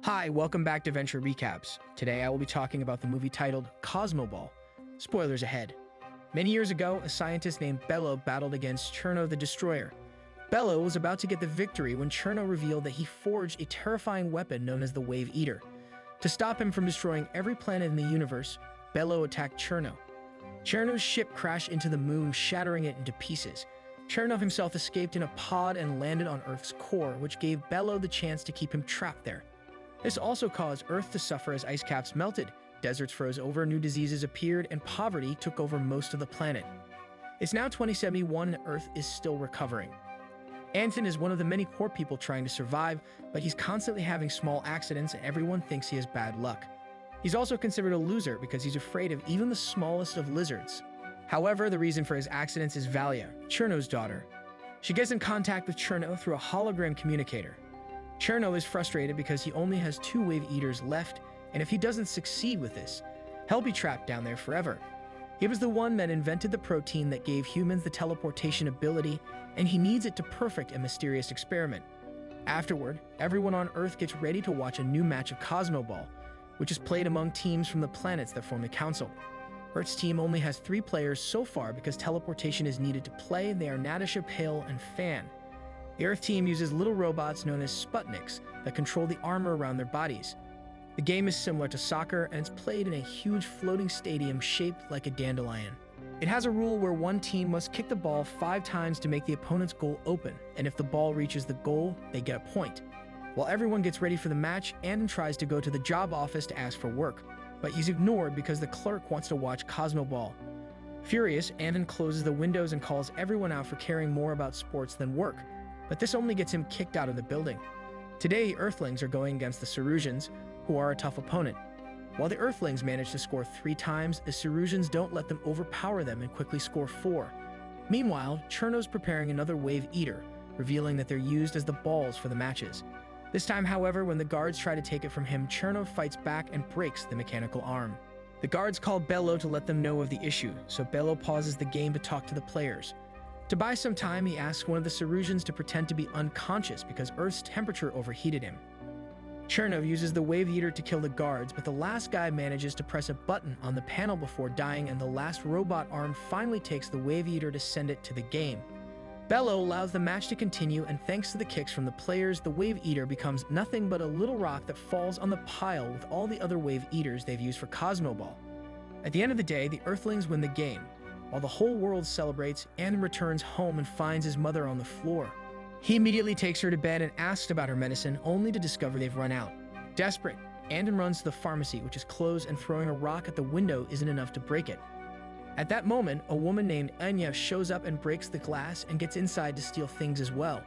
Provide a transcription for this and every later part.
Hi, welcome back to Venture Recaps. Today I will be talking about the movie titled Cosmoball. Spoilers ahead. Many years ago, a scientist named Bello battled against Cherno the Destroyer. Bello was about to get the victory when Cherno revealed that he forged a terrifying weapon known as the Wave Eater. To stop him from destroying every planet in the universe, Bello attacked Cherno. Cherno's ship crashed into the moon, shattering it into pieces. Cherno himself escaped in a pod and landed on Earth's core, which gave Bello the chance to keep him trapped there. This also caused Earth to suffer as ice caps melted, deserts froze over, new diseases appeared, and poverty took over most of the planet. It's now 2071 and Earth is still recovering. Anton is one of the many poor people trying to survive, but he's constantly having small accidents and everyone thinks he has bad luck. He's also considered a loser because he's afraid of even the smallest of lizards. However, the reason for his accidents is Valia, Cherno's daughter. She gets in contact with Cherno through a hologram communicator. Cherno is frustrated because he only has 2 Wave Eaters left, and if he doesn't succeed with this, he'll be trapped down there forever. He was the one that invented the protein that gave humans the teleportation ability, and he needs it to perfect a mysterious experiment. Afterward, everyone on Earth gets ready to watch a new match of Cosmoball, which is played among teams from the planets that form the Council. Earth's team only has 3 players so far because teleportation is needed to play. They are Natasha, Pale, and Fan. The Earth team uses little robots known as Sputniks that control the armor around their bodies. The game is similar to soccer and it's played in a huge floating stadium shaped like a dandelion. It has a rule where one team must kick the ball 5 times to make the opponent's goal open, and if the ball reaches the goal, they get a point. While everyone gets ready for the match, Andon tries to go to the job office to ask for work, but he's ignored because the clerk wants to watch Cosmoball. Furious, Andon closes the windows and calls everyone out for caring more about sports than work. But this only gets him kicked out of the building. Today, Earthlings are going against the Cerusians, who are a tough opponent. While the Earthlings manage to score 3 times, the Cerusians don't let them overpower them and quickly score 4. Meanwhile, Cherno's preparing another Wave Eater, revealing that they're used as the balls for the matches. This time, however, when the guards try to take it from him, Cherno fights back and breaks the mechanical arm. The guards call Bello to let them know of the issue, so Bello pauses the game to talk to the players. To buy some time, he asks one of the Cerusians to pretend to be unconscious because Earth's temperature overheated him. Cherno uses the Wave Eater to kill the guards, but the last guy manages to press a button on the panel before dying, and the last robot arm finally takes the Wave Eater to send it to the game. Bello allows the match to continue, and thanks to the kicks from the players, the Wave Eater becomes nothing but a little rock that falls on the pile with all the other Wave Eaters they've used for Cosmoball. At the end of the day, the Earthlings win the game. While the whole world celebrates, Andon returns home and finds his mother on the floor. He immediately takes her to bed and asks about her medicine, only to discover they've run out. Desperate, Andon runs to the pharmacy, which is closed, and throwing a rock at the window isn't enough to break it. At that moment, a woman named Anya shows up and breaks the glass and gets inside to steal things as well.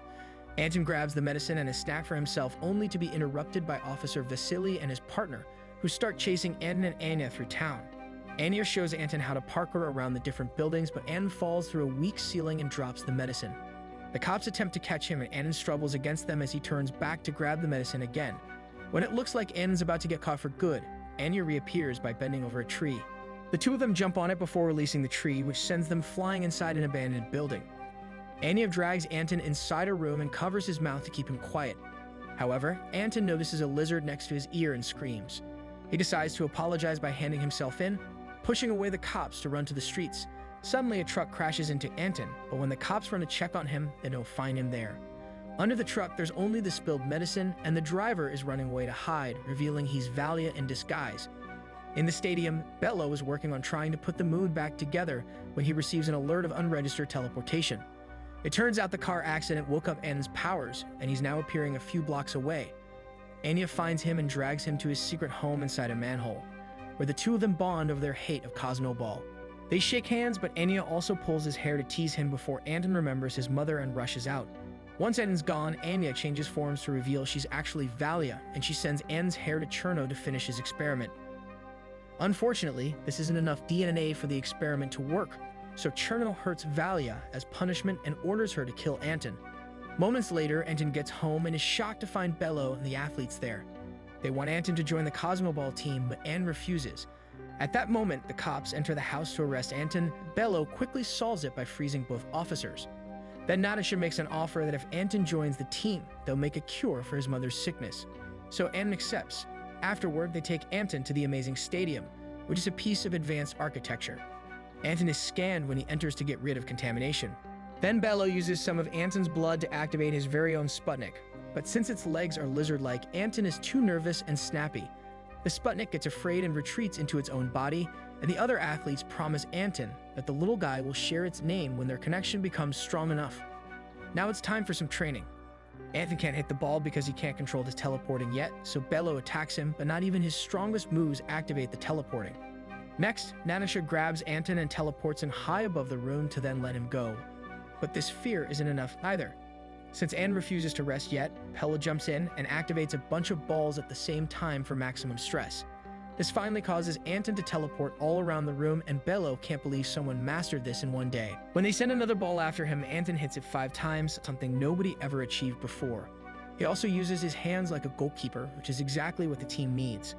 Andon grabs the medicine and a snack for himself, only to be interrupted by Officer Vasily and his partner, who start chasing Andon and Anya through town. Anya shows Anton how to parkour around the different buildings, but Andon falls through a weak ceiling and drops the medicine. The cops attempt to catch him, and Andon struggles against them as he turns back to grab the medicine again. When it looks like Andon's about to get caught for good, Anya reappears by bending over a tree. The two of them jump on it before releasing the tree, which sends them flying inside an abandoned building. Anya drags Anton inside a room and covers his mouth to keep him quiet. However, Anton notices a lizard next to his ear and screams. He decides to apologize by handing himself in, pushing away the cops to run to the streets. Suddenly, a truck crashes into Anton, but when the cops run to check on him, they don't find him there. Under the truck, there's only the spilled medicine, and the driver is running away to hide, revealing he's Valia in disguise. In the stadium, Bello is working on trying to put the moon back together when he receives an alert of unregistered teleportation. It turns out the car accident woke up Anton's powers, and he's now appearing a few blocks away. Anya finds him and drags him to his secret home inside a manhole, where the two of them bond over their hate of Cosmoball. They shake hands, but Anya also pulls his hair to tease him before Andon remembers his mother and rushes out. Once Andon's gone, Anya changes forms to reveal she's actually Valia, and she sends Andon's hair to Cherno to finish his experiment. Unfortunately, this isn't enough DNA for the experiment to work, so Cherno hurts Valia as punishment and orders her to kill Anton. Moments later, Anton gets home and is shocked to find Bello and the athletes there. They want Anton to join the Cosmoball team, but Ann refuses. At that moment, the cops enter the house to arrest Anton. Bello quickly solves it by freezing both officers. Then Natasha makes an offer that if Anton joins the team, they'll make a cure for his mother's sickness. so Anton accepts. Afterward, they take Anton to the amazing stadium, which is a piece of advanced architecture. Anton is scanned when he enters to get rid of contamination. Then Bello uses some of Anton's blood to activate his very own Sputnik, but since its legs are lizard-like, Anton is too nervous and snappy. The Sputnik gets afraid and retreats into its own body, and the other athletes promise Anton that the little guy will share its name when their connection becomes strong enough. Now it's time for some training. Anton can't hit the ball because he can't control his teleporting yet, so Bello attacks him, but not even his strongest moves activate the teleporting. Next, Natasha grabs Anton and teleports him high above the room to then let him go. But this fear isn't enough either. Since Anne refuses to rest yet, Bello jumps in and activates a bunch of balls at the same time for maximum stress. This finally causes Anton to teleport all around the room, and Bello can't believe someone mastered this in one day. When they send another ball after him, Anton hits it 5 times, something nobody ever achieved before. He also uses his hands like a goalkeeper, which is exactly what the team needs.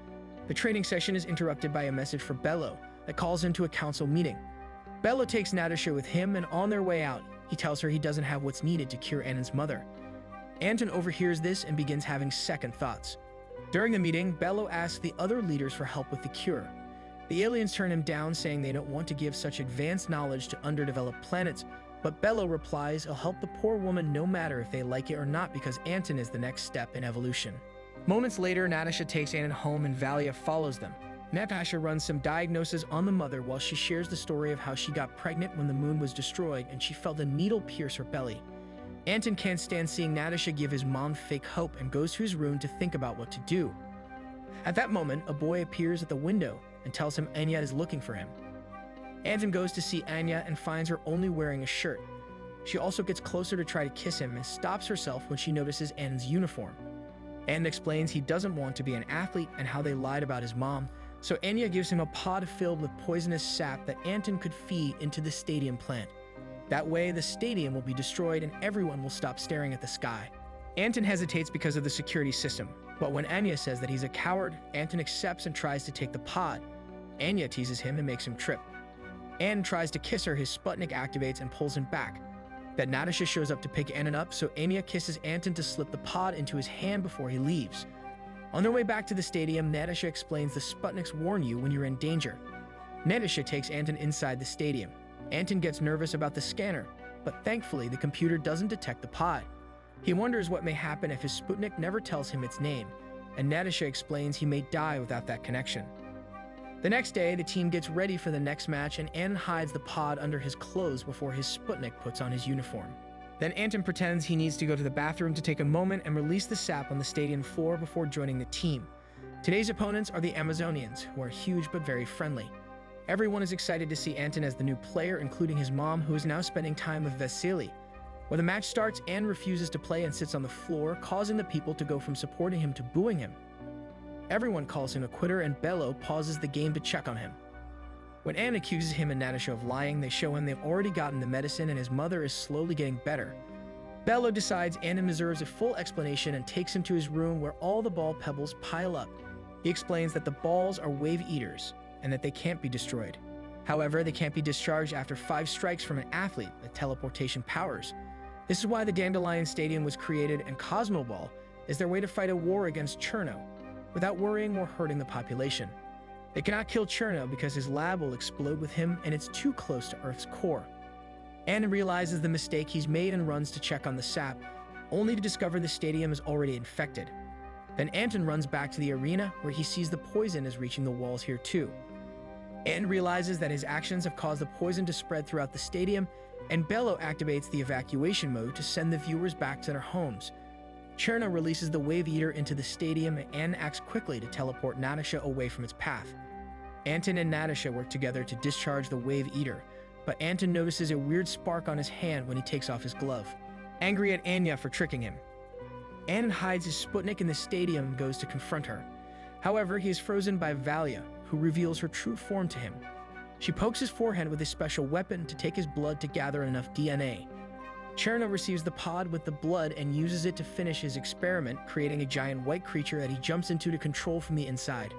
The training session is interrupted by a message for Bello that calls him to a council meeting. Bello takes Natasha with him, and on their way out, he tells her he doesn't have what's needed to cure Anton's mother. Anton overhears this and begins having second thoughts. During the meeting, Bello asks the other leaders for help with the cure. The aliens turn him down, saying they don't want to give such advanced knowledge to underdeveloped planets, but Bello replies he'll help the poor woman no matter if they like it or not because Anton is the next step in evolution. Moments later, Natasha takes Anton home and Valia follows them. Natasha runs some diagnoses on the mother while she shares the story of how she got pregnant when the moon was destroyed and she felt a needle pierce her belly. Anton can't stand seeing Natasha give his mom fake hope and goes to his room to think about what to do. At that moment, a boy appears at the window and tells him Anya is looking for him. Anton goes to see Anya and finds her only wearing a shirt. She also gets closer to try to kiss him and stops herself when she notices Anton's uniform. Anton explains he doesn't want to be an athlete and how they lied about his mom, so Anya gives him a pod filled with poisonous sap that Anton could feed into the stadium plant. That way, the stadium will be destroyed and everyone will stop staring at the sky. Anton hesitates because of the security system, but when Anya says that he's a coward, Anton accepts and tries to take the pod. Anya teases him and makes him trip. Anton tries to kiss her, his Sputnik activates and pulls him back. Then Natasha shows up to pick Anton up, so Anya kisses Anton to slip the pod into his hand before he leaves. On their way back to the stadium, Natasha explains the Sputniks warn you when you're in danger. Natasha takes Anton inside the stadium. Anton gets nervous about the scanner, but thankfully the computer doesn't detect the pod. He wonders what may happen if his Sputnik never tells him its name, and Natasha explains he may die without that connection. The next day, the team gets ready for the next match, and Anton hides the pod under his clothes before his Sputnik puts on his uniform. Then Anton pretends he needs to go to the bathroom to take a moment and release the sap on the stadium floor before joining the team. Today's opponents are the Amazonians, who are huge but very friendly. Everyone is excited to see Anton as the new player, including his mom, who is now spending time with Vasily. When the match starts, Anne refuses to play and sits on the floor, causing the people to go from supporting him to booing him. Everyone calls him a quitter, and Bello pauses the game to check on him. When Anne accuses him and Natasha of lying, they show him they've already gotten the medicine and his mother is slowly getting better. Bello decides Anton deserves a full explanation and takes him to his room where all the ball pebbles pile up. He explains that the balls are wave eaters and that they can't be destroyed. However, they can't be discharged after 5 strikes from an athlete with teleportation powers. This is why the Dandelion Stadium was created, and Cosmoball is their way to fight a war against Cherno without worrying or hurting the population. They cannot kill Cherno because his lab will explode with him and it's too close to Earth's core. Anton realizes the mistake he's made and runs to check on the sap, only to discover the stadium is already infected. Then Anton runs back to the arena where he sees the poison is reaching the walls here too. Anton realizes that his actions have caused the poison to spread throughout the stadium, and Bello activates the evacuation mode to send the viewers back to their homes. Cherno releases the Wave Eater into the stadium, and Anton acts quickly to teleport Natasha away from its path. Anton and Natasha work together to discharge the Wave Eater, but Anton notices a weird spark on his hand when he takes off his glove, angry at Anya for tricking him. Anton hides his Sputnik in the stadium and goes to confront her. However, he is frozen by Valia, who reveals her true form to him. She pokes his forehead with a special weapon to take his blood to gather enough DNA. Cherno receives the pod with the blood and uses it to finish his experiment, creating a giant white creature that he jumps into to control from the inside.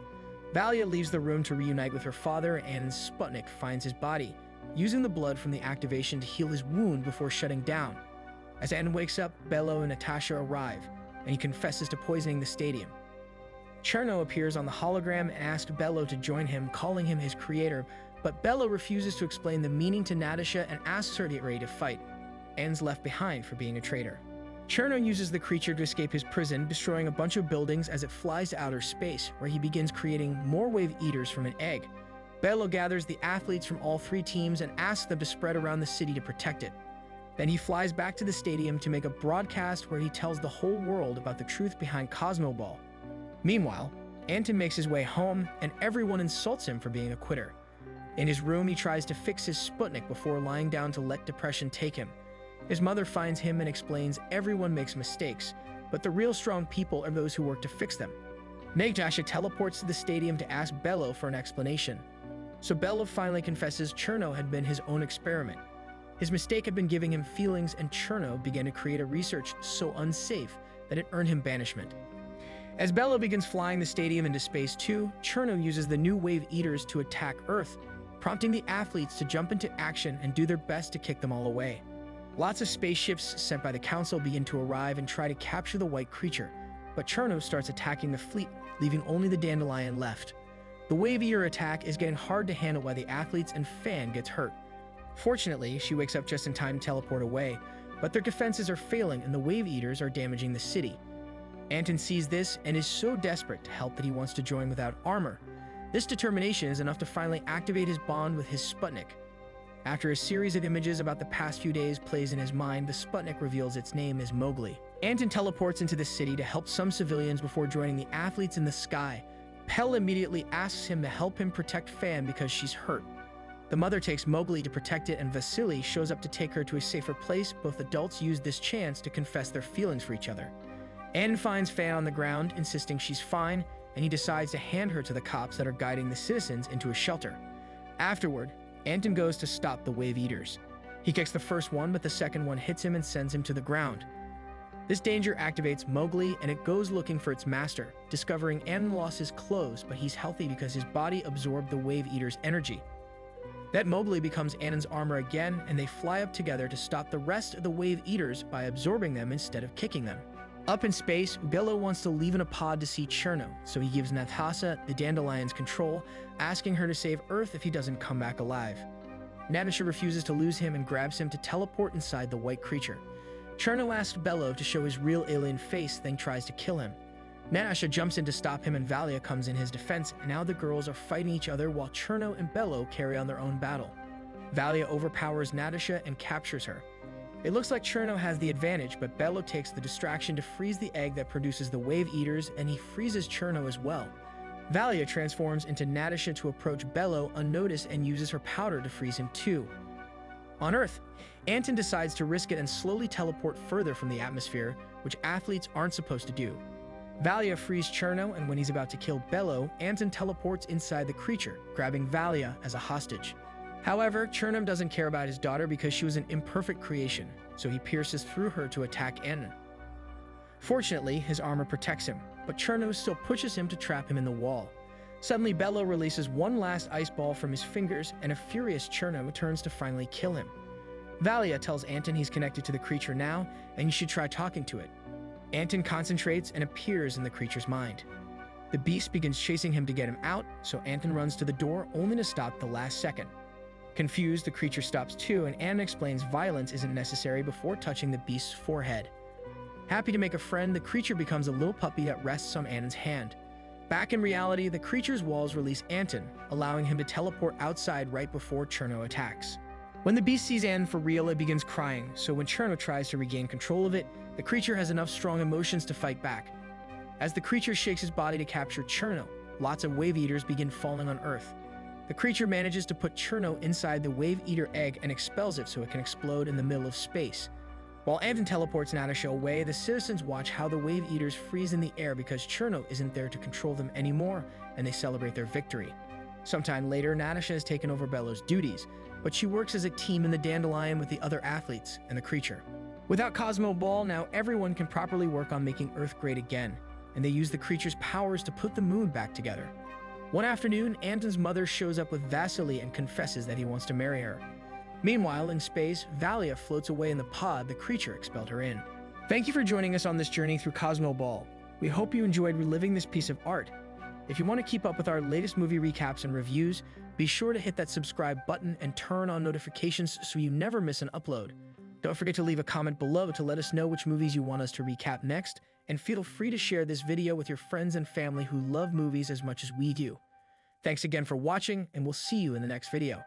Valia leaves the room to reunite with her father, and Sputnik finds his body, using the blood from the activation to heal his wound before shutting down. As Anton wakes up, Bello and Natasha arrive, and he confesses to poisoning the stadium. Cherno appears on the hologram and asks Bello to join him, calling him his creator, but Bello refuses to explain the meaning to Natasha and asks her to get ready to fight. Anne's left behind for being a traitor. Cherno uses the creature to escape his prison, destroying a bunch of buildings as it flies to outer space, where he begins creating more wave eaters from an egg. Bello gathers the athletes from all three teams and asks them to spread around the city to protect it. Then he flies back to the stadium to make a broadcast where he tells the whole world about the truth behind Cosmoball. Meanwhile, Anton makes his way home, and everyone insults him for being a quitter. In his room, he tries to fix his Sputnik before lying down to let depression take him. His mother finds him and explains everyone makes mistakes, but the real strong people are those who work to fix them. Natasha teleports to the stadium to ask Bello for an explanation. So Bello finally confesses Cherno had been his own experiment. His mistake had been giving him feelings, and Cherno began to create a research so unsafe that it earned him banishment. As Bello begins flying the stadium into space too, Cherno uses the new wave eaters to attack Earth, prompting the athletes to jump into action and do their best to kick them all away. Lots of spaceships sent by the Council begin to arrive and try to capture the white creature, but Cherno starts attacking the fleet, leaving only the Dandelion left. The wave eater attack is getting hard to handle while the athletes and Fan gets hurt. Fortunately, she wakes up just in time to teleport away, but their defenses are failing and the wave eaters are damaging the city. Anton sees this and is so desperate to help that he wants to join without armor. This determination is enough to finally activate his bond with his Sputnik. After a series of images about the past few days plays in his mind, the Sputnik reveals its name as Mowgli. Anton teleports into the city to help some civilians before joining the athletes in the sky. Pell immediately asks him to help him protect Fan because she's hurt. The mother takes Mowgli to protect it, and Vasily shows up to take her to a safer place. Both adults use this chance to confess their feelings for each other. Anton finds Fan on the ground, insisting she's fine, and he decides to hand her to the cops that are guiding the citizens into a shelter. Afterward, Anton goes to stop the wave eaters. He kicks the first one, but the second one hits him and sends him to the ground. This danger activates Mowgli, and it goes looking for its master, discovering Anton lost his clothes, but he's healthy because his body absorbed the wave eater's energy. That Mowgli becomes Anton's armor again, and they fly up together to stop the rest of the wave eaters by absorbing them instead of kicking them. Up in space, Bello wants to leave in a pod to see Cherno, so he gives Natasha the Dandelion's control, asking her to save Earth if he doesn't come back alive. Natasha refuses to lose him and grabs him to teleport inside the white creature. Cherno asks Bello to show his real alien face, then tries to kill him. Natasha jumps in to stop him, and Valia comes in his defense, and now the girls are fighting each other while Cherno and Bello carry on their own battle. Valia overpowers Natasha and captures her. It looks like Cherno has the advantage, but Bello takes the distraction to freeze the egg that produces the wave eaters, and he freezes Cherno as well. Valia transforms into Natasha to approach Bello unnoticed and uses her powder to freeze him too. On Earth, Anton decides to risk it and slowly teleport further from the atmosphere, which athletes aren't supposed to do. Valia frees Cherno, and when he's about to kill Bello, Anton teleports inside the creature, grabbing Valia as a hostage. However, Cherno doesn't care about his daughter because she was an imperfect creation, so he pierces through her to attack Anton. Fortunately, his armor protects him, but Cherno still pushes him to trap him in the wall. Suddenly, Bello releases one last ice ball from his fingers, and a furious Cherno returns to finally kill him. Valia tells Anton he's connected to the creature now, and he should try talking to it. Anton concentrates and appears in the creature's mind. The beast begins chasing him to get him out, so Anton runs to the door only to stop the last second. Confused, the creature stops too, and Anton explains violence isn't necessary before touching the beast's forehead. Happy to make a friend, the creature becomes a little puppy that rests on Anton's hand. Back in reality, the creature's walls release Anton, allowing him to teleport outside right before Cherno attacks. When the beast sees Anton for real, it begins crying, so when Cherno tries to regain control of it, the creature has enough strong emotions to fight back. As the creature shakes his body to capture Cherno, lots of wave eaters begin falling on Earth. The creature manages to put Cherno inside the wave eater egg and expels it so it can explode in the middle of space. While Anton teleports Natasha away, the citizens watch how the wave eaters freeze in the air because Cherno isn't there to control them anymore, and they celebrate their victory. Sometime later, Natasha has taken over Bello's duties, but she works as a team in the Dandelion with the other athletes and the creature. Without Cosmoball, now everyone can properly work on making Earth great again, and they use the creature's powers to put the moon back together. One afternoon, Anton's mother shows up with Vasily and confesses that he wants to marry her. Meanwhile, in space, Valia floats away in the pod the creature expelled her in. Thank you for joining us on this journey through Cosmoball. We hope you enjoyed reliving this piece of art. If you want to keep up with our latest movie recaps and reviews, be sure to hit that subscribe button and turn on notifications so you never miss an upload. Don't forget to leave a comment below to let us know which movies you want us to recap next, and feel free to share this video with your friends and family who love movies as much as we do. Thanks again for watching, and we'll see you in the next video.